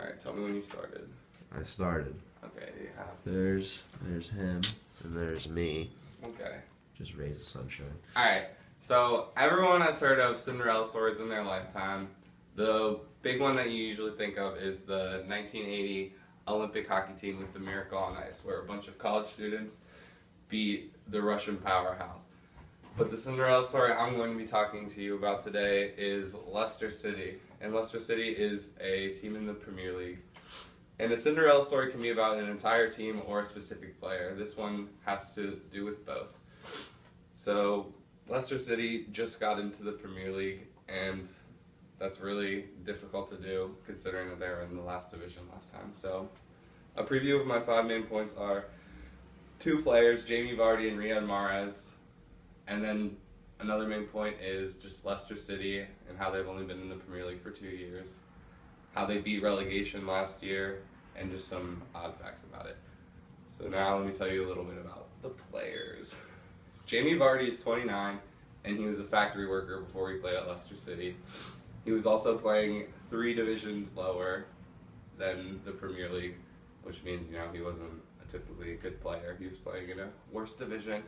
Alright, tell me when you started. I started. Okay, yeah. There's him, and there's me. Okay. Just rays of sunshine. Alright, so everyone has heard of Cinderella stories in their lifetime. The big one that you usually think of is the 1980 Olympic hockey team with the Miracle on Ice, where a bunch of college students beat the Russian powerhouse. But the Cinderella story I'm going to be talking to you about today is Leicester City. And Leicester City is a team in the Premier League. And a Cinderella story can be about an entire team or a specific player. This one has to do with both. So Leicester City just got into the Premier League, and that's really difficult to do considering that they were in the last division last time. So a preview of my 5 main points are 2 players, Jamie Vardy and Riyad Mahrez. And then another main point is just Leicester City and how they've only been in the Premier League for 2 years, how they beat relegation last year, and just some odd facts about it. So now let me tell you a little bit about the players. Jamie Vardy is 29, and he was a factory worker before he played at Leicester City. He was also playing 3 divisions lower than the Premier League, which means, he wasn't a typically good player. He was playing in a worse division.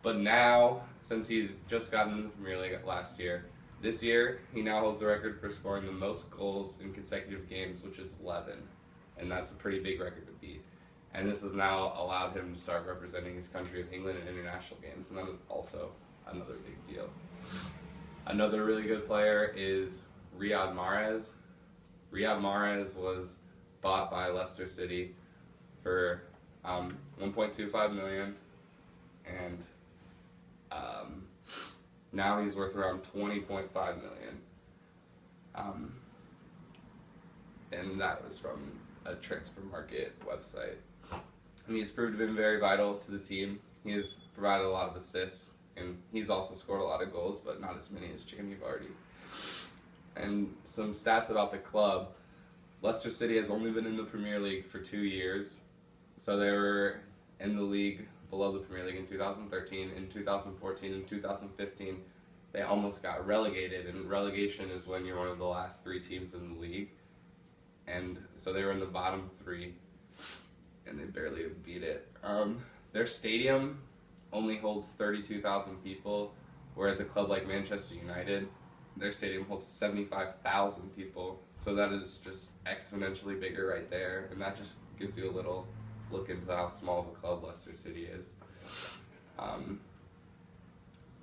But now, since he's just gotten in the Premier League last year, this year he now holds the record for scoring the most goals in consecutive games, which is 11. And that's a pretty big record to beat. And this has now allowed him to start representing his country of England in international games, and that is also another big deal. Another really good player is Riyad Mahrez. Riyad Mahrez was bought by Leicester City for $1.25 million, and now he's worth around $20.5 million. And that was from a transfer market website. And he's proved to be very vital to the team. He has provided a lot of assists, and he's also scored a lot of goals, but not as many as Jamie Vardy. And some stats about the club. Leicester City has only been in the Premier League for 2 years. So they were in the league below the Premier League in 2013. In 2014 and 2015, they almost got relegated, and relegation is when you're one of the last 3 teams in the league. And so they were in the bottom 3, and they barely beat it. Their stadium only holds 32,000 people, whereas a club like Manchester United, their stadium holds 75,000 people. So that is just exponentially bigger right there, and that just gives you a little look into how small of a club Leicester City is. The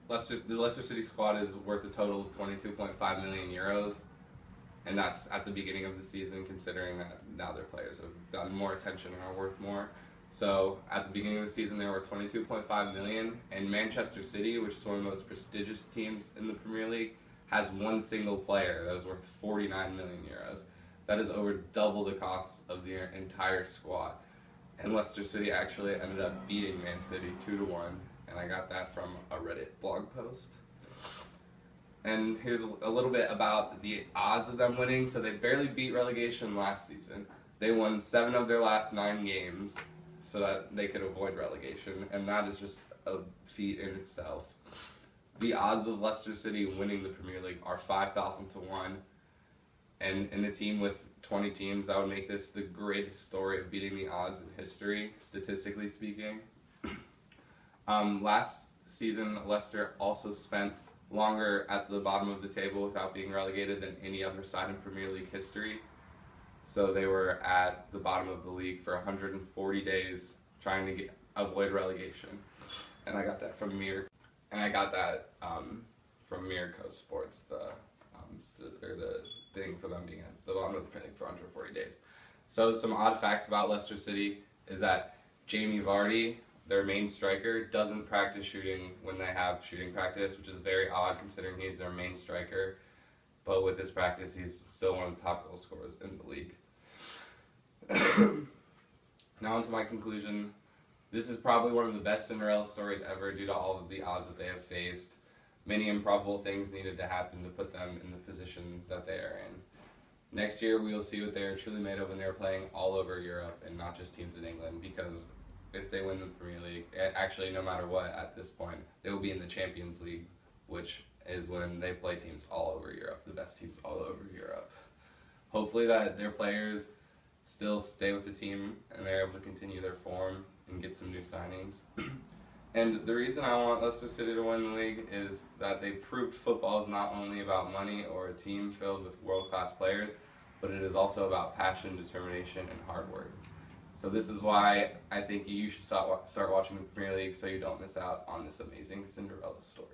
Leicester City squad is worth a total of 22.5 million euros. And that's at the beginning of the season, considering that now their players have gotten more attention and are worth more. So at the beginning of the season, they were 22.5 million, and Manchester City, which is one of the most prestigious teams in the Premier League, has one single player that is worth 49 million euros. That is over double the cost of the entire squad. And Leicester City actually ended up beating Man City 2-1, and I got that from a Reddit blog post. And here's a little bit about the odds of them winning. So they barely beat relegation last season. They won 7 of their last 9 games so that they could avoid relegation, and that is just a feat in itself. The odds of Leicester City winning the Premier League are 5,000 to 1. And in a team with 20 teams, that would make this the greatest story of beating the odds in history, statistically speaking. Last season, Leicester also spent longer at the bottom of the table without being relegated than any other side in Premier League history. So they were at the bottom of the league for 140 days trying to avoid relegation. And I got that from from Mirco Sports, the thing for them being at the bottom of the Premier League for 140 days. So some odd facts about Leicester City is that Jamie Vardy, their main striker, doesn't practice shooting when they have shooting practice, which is very odd considering he's their main striker. But with this practice, he's still one of the top goal scorers in the league. Now onto my conclusion. This is probably one of the best Cinderella stories ever due to all of the odds that they have faced. Many improbable things needed to happen to put them in the position that they are in. Next year, we will see what they are truly made of when they are playing all over Europe and not just teams in England, because if they win the Premier League, actually no matter what at this point, they will be in the Champions League, which is when they play teams all over Europe, the best teams all over Europe. hopefully that their players still stay with the team and they're able to continue their form and get some new signings. And the reason I want Leicester City to win the league is that they proved football is not only about money or a team filled with world-class players, but it is also about passion, determination, and hard work. So this is why I think you should start watching the Premier League so you don't miss out on this amazing Cinderella story.